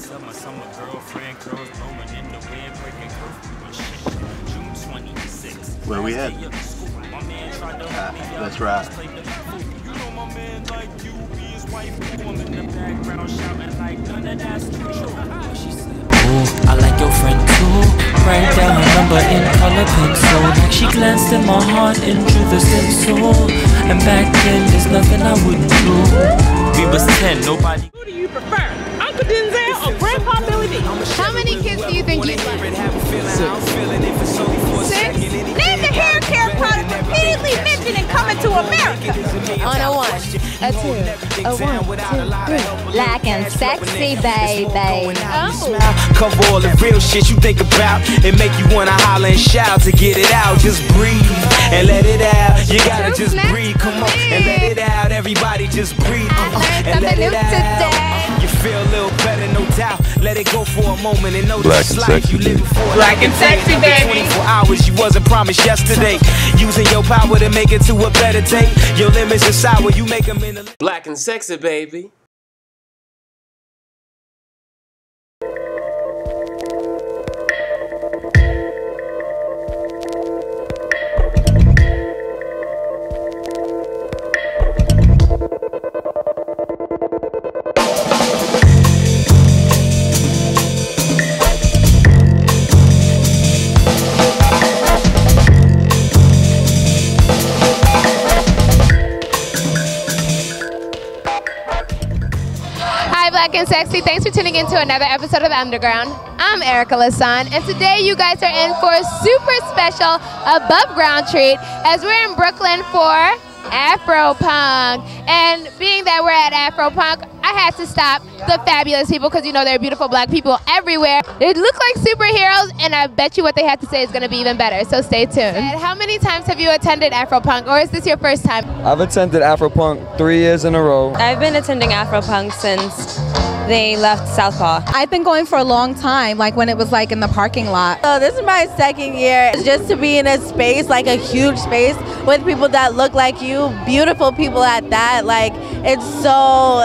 My summer girlfriend, curls blowing in the wind, breaking curfew. June 26th. Where we at? That's right. You know my man like you, be his wife. I'm in the background shouting like none of that's true. I like your friend too. Write down her number in color pencil. Like she glanced in my heart and drew the stencil. And back then there's nothing I wouldn't do. We was 10, nobody. Who do you prefer? Uncle Denzel or Grandpa Billy D? How many kids do you think you'd like? 6. Name the hair care product repeatedly mentioned in Coming to America. On a 1, a 2, a 1, 2, 3. Black and sexy, baby. Oh. Cover all the real shit you think about and make you wanna holler and shout to get it out. Just breathe and let it out. You gotta just breathe, come on, and let it out. Everybody just breathe and let it out. You feel a little better, no doubt. Let it go for a moment and know this life you living for. Black and sexy, baby. 24 hours you wasn't promised yesterday. Using your power to make it to a better day. Your limits are sour, you make them in the Black and sexy, baby. Black and sexy, thanks for tuning in to another episode of Underground. I'm Erica Lasan, and today you guys are in for a super special above ground treat as we're in Brooklyn for Afro Punk. And being that we're at Afro Punk, I had to stop the fabulous people because you know there are beautiful black people everywhere. They look like superheroes, and I bet you what they have to say is going to be even better, so stay tuned. And how many times have you attended Afro Punk, or is this your first time? I've attended Afro Punk 3 years in a row. I've been attending Afro Punk since they left Southpaw. I've been going for a long time, like when it was like in the parking lot. So this is my 2nd year. Just to be in a space, like a huge space with people that look like you, beautiful people at that, like it's so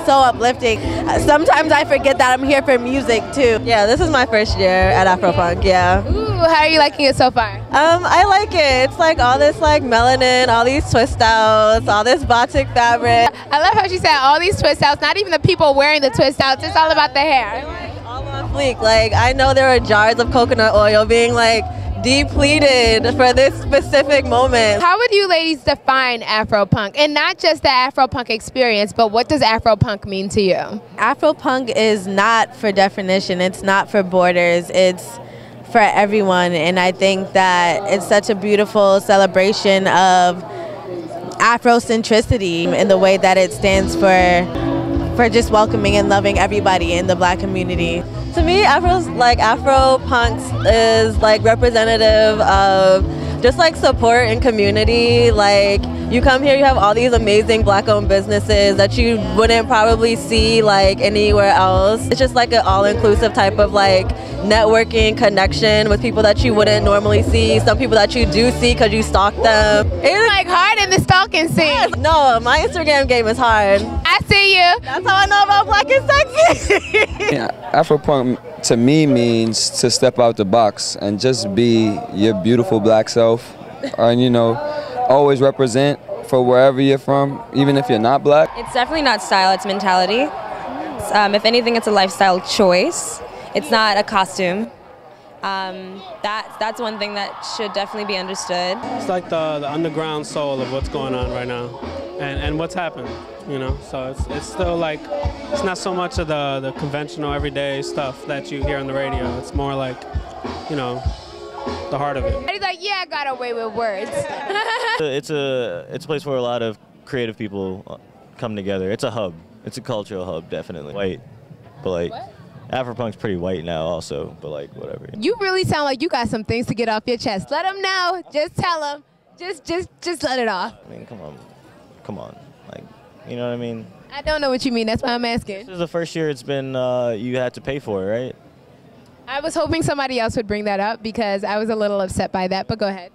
uplifting. Sometimes I forget that I'm here for music too. Yeah, this is my first year at Afro Punk, yeah. Ooh, how are you liking it so far? I like it. It's like all this like melanin, all these twist outs, all this batik fabric. I love how she said all these twist outs, not even the people wearing the twist outs, it's all about the hair. All on fleek. Like I know there are jars of coconut oil being like depleted for this specific moment. How would you ladies define Afro Punk? And not just the Afro Punk experience, but what does Afro Punk mean to you? Afro Punk is not for definition, it's not for borders, it's for everyone, and I think that it's such a beautiful celebration of Afrocentricity in the way that it stands for just welcoming and loving everybody in the black community. To me, Afro Punks is like representative of just like support and community. Like you come here, you have all these amazing black-owned businesses that you wouldn't probably see like anywhere else. It's just like an all-inclusive type of like networking connection with people that you wouldn't normally see. Some people that you do see because you stalk them. It's like hard in the stalking scene. Yes. No, my Instagram game is hard. I see you. That's how I know about Black and Sexy. Yeah, Afro Punk to me means to step out the box and just be your beautiful black self, and you know, always represent for wherever you're from, even if you're not black. It's definitely not style, it's mentality. If anything, it's a lifestyle choice. It's not a costume. That's one thing that should definitely be understood. It's like the underground soul of what's going on right now, and what's happened, you know. So it's still like it's not so much of the conventional everyday stuff that you hear on the radio. It's more like, you know, the heart of it. And he's like, yeah, I got away with words. It's a place where a lot of creative people come together. It's a hub. It's a cultural hub, definitely. White, but like. What? Afropunk's pretty white now also, but like whatever. You really sound like you got some things to get off your chest. Let them know. Just tell them. Just let it off. I mean, come on. Like, you know what I mean? I don't know what you mean. That's why I'm asking. This is the first year it's been you had to pay for it, right? I was hoping somebody else would bring that up because I was a little upset by that, but go ahead.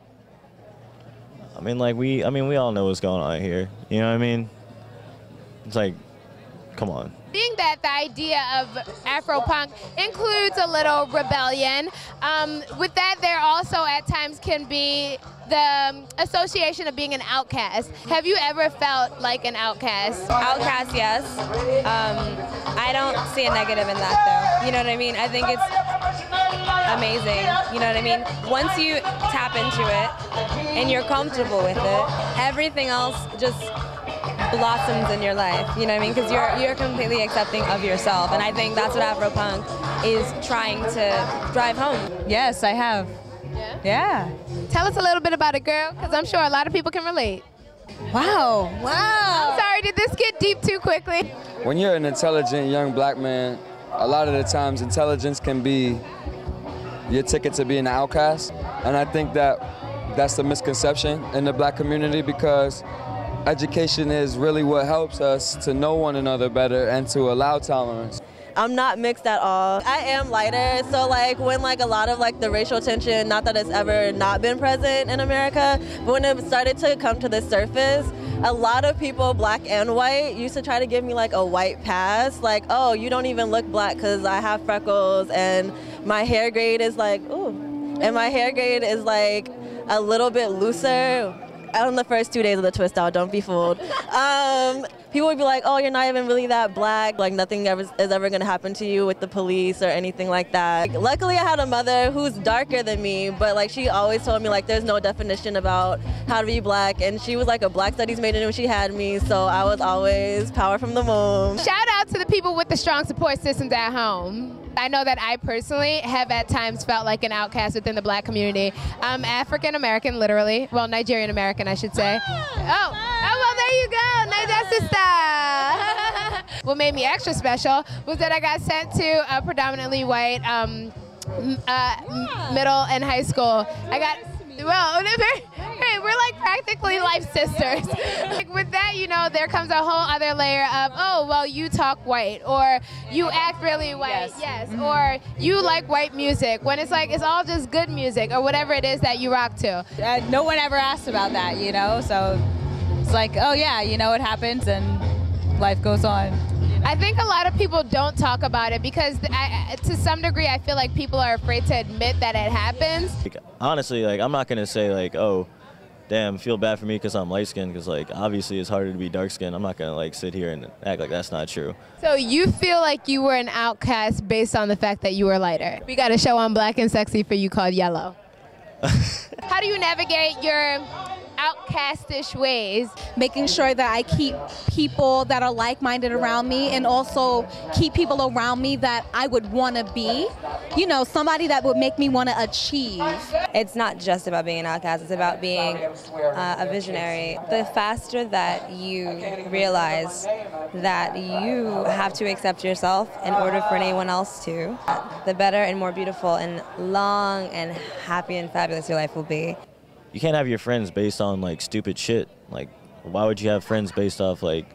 I mean, like we all know what's going on here. You know what I mean? It's like come on. Being that the idea of Afro Punk includes a little rebellion, with that there also at times can be the association of being an outcast. Have you ever felt like an outcast? Outcast, yes. I don't see a negative in that though. You know what I mean? I think it's amazing. You know what I mean? Once you tap into it and you're comfortable with it, everything else just blossoms in your life. You know what I mean? Because you're completely accepting of yourself, and I think that's what Afro Punk is trying to drive home. Yes, I have. Yeah. Tell us a little bit about it, girl, because I'm sure a lot of people can relate. Wow. I'm sorry, did this get deep too quickly? When you're an intelligent young black man, a lot of the times intelligence can be your ticket to being an outcast. And I think that that's the misconception in the black community, because education is really what helps us to know one another better and to allow tolerance. I'm not mixed at all. I am lighter, so like when like a lot of like the racial tension, not that it's ever not been present in America, but when it started to come to the surface, a lot of people, black and white, used to try to give me like a white pass, like, oh, you don't even look black because I have freckles and my hair grade is like, ooh, and my hair grade is like a little bit looser. On the first 2 days of the twist out, don't be fooled. People would be like, oh, you're not even really that black. Like nothing is ever gonna happen to you with the police or anything like that. Luckily, I had a mother who's darker than me, but like she always told me like there's no definition about how to be black. And she was like a black studies major when she had me, so I was always power from the moon. Shout out to the people with the strong support systems at home. I know that I personally have at times felt like an outcast within the black community. I'm African American, literally. Well, Nigerian American, I should say. Oh, well, there you go. Niger sister. What made me extra special was that I got sent to a predominantly white middle and high school. I got, well, we're like practically life sisters. Like with that, you know, there comes a whole other layer of, oh, well, you talk white, or you act really white, yes, or you like white music, when it's like, it's all just good music, or whatever it is that you rock to. No one ever asked about that, you know, so it's like, oh yeah, you know, it happens and life goes on. I think a lot of people don't talk about it because to some degree I feel like people are afraid to admit that it happens. Like, honestly, like I'm not gonna say like, oh, damn, feel bad for me because I'm light skinned, because like obviously it's harder to be dark skinned. I'm not gonna like sit here and act like that's not true. So you feel like you were an outcast based on the fact that you were lighter. We got a show on Black and Sexy for you called Yellow. How do you navigate your outcastish ways? Making sure that I keep people that are like-minded around me, and also keep people around me that I would want to be. You know, somebody that would make me want to achieve. It's not just about being an outcast, it's about being a visionary. The faster that you realize that you have to accept yourself in order for anyone else to, the better and more beautiful and long and happy and fabulous your life will be. You can't have your friends based on like stupid shit. Like, why would you have friends based off like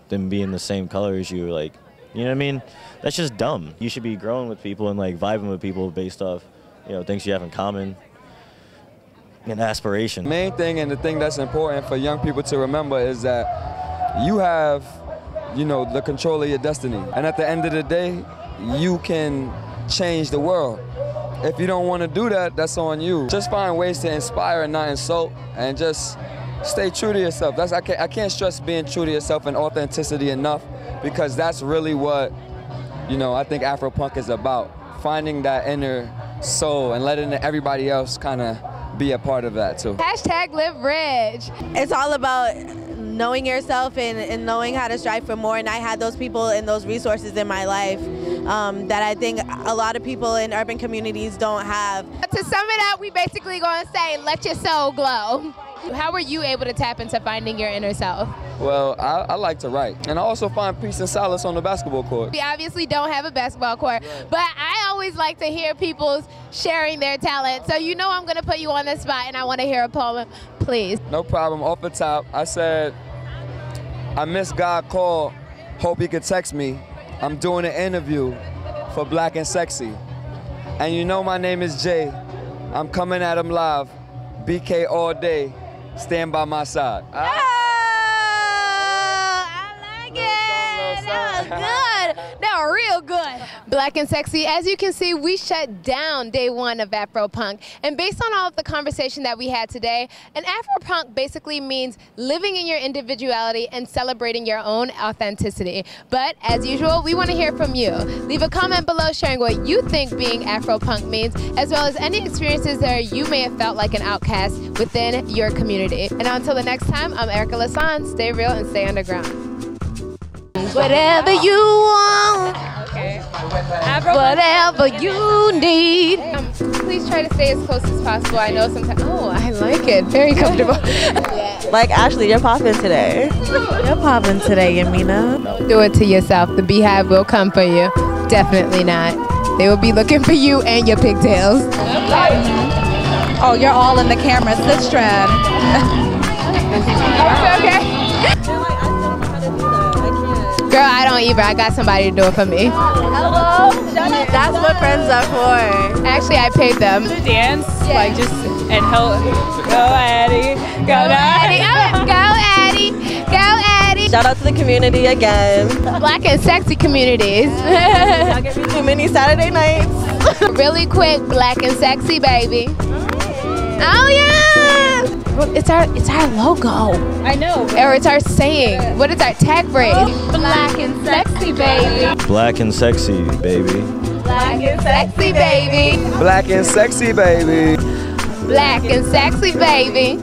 them being the same color as you? Like, you know what I mean? That's just dumb. You should be growing with people and like vibing with people based off, you know, things you have in common and aspiration. The main thing, and the thing that's important for young people to remember, is that you have, you know, the control of your destiny. And at the end of the day, you can change the world. If you don't want to do that, that's on you. Just find ways to inspire and not insult, and just stay true to yourself. I can't stress being true to yourself and authenticity enough, because that's really what, you know, I think Afro Punk is about. Finding that inner soul and letting everybody else kind of be a part of that too. Hashtag live rich. It's all about knowing yourself and knowing how to strive for more, and I had those people and those resources in my life that I think a lot of people in urban communities don't have. To sum it up, we basically going to say, let your soul glow. How were you able to tap into finding your inner self? Well, I like to write, and I also find peace and solace on the basketball court. We obviously don't have a basketball court, but I always like to hear people sharing their talent. So you know I'm going to put you on the spot, and I want to hear a poem, please. No problem. Off the top, I said, I miss God call, hope he could text me. I'm doing an interview for Black and Sexy. And you know my name is Jay. I'm coming at him live. BK all day. Stand by my side. Oh, I like it. good. They were real good. Black and Sexy, as you can see, we shut down day one of Afro Punk. And based on all of the conversation that we had today, an Afro Punk basically means living in your individuality and celebrating your own authenticity. But as usual, we want to hear from you. Leave a comment below sharing what you think being Afro Punk means, as well as any experiences that you may have felt like an outcast within your community. And until the next time, I'm Erica Lasan. Stay real and stay underground. Whatever you want, okay. Whatever you need. Please try to stay as close as possible. I know sometimes. Oh, I like it. Very comfortable. Like Ashley, you're popping today. You're popping today, Yamina. Don't do it to yourself. The beehive will come for you. Definitely not. They will be looking for you and your pigtails. Oh, you're all in the camera. Sit strand. Okay. Girl, I don't either. I got somebody to do it for me. Hello. That's what friends are for. Actually, I paid them. Dance, like just and help. Go Addie. Go Addie. Go Addie. Go Addie. Shout out to the community again. Black and sexy communities. Y'all give me too many Saturday nights. Really quick, Black and Sexy, baby. Oh yeah! It's our logo. I know. Or it's our saying. What is our tag phrase? Black and sexy, baby. Black and sexy, baby. Black and sexy, baby. Black and sexy, baby. Black and sexy, baby.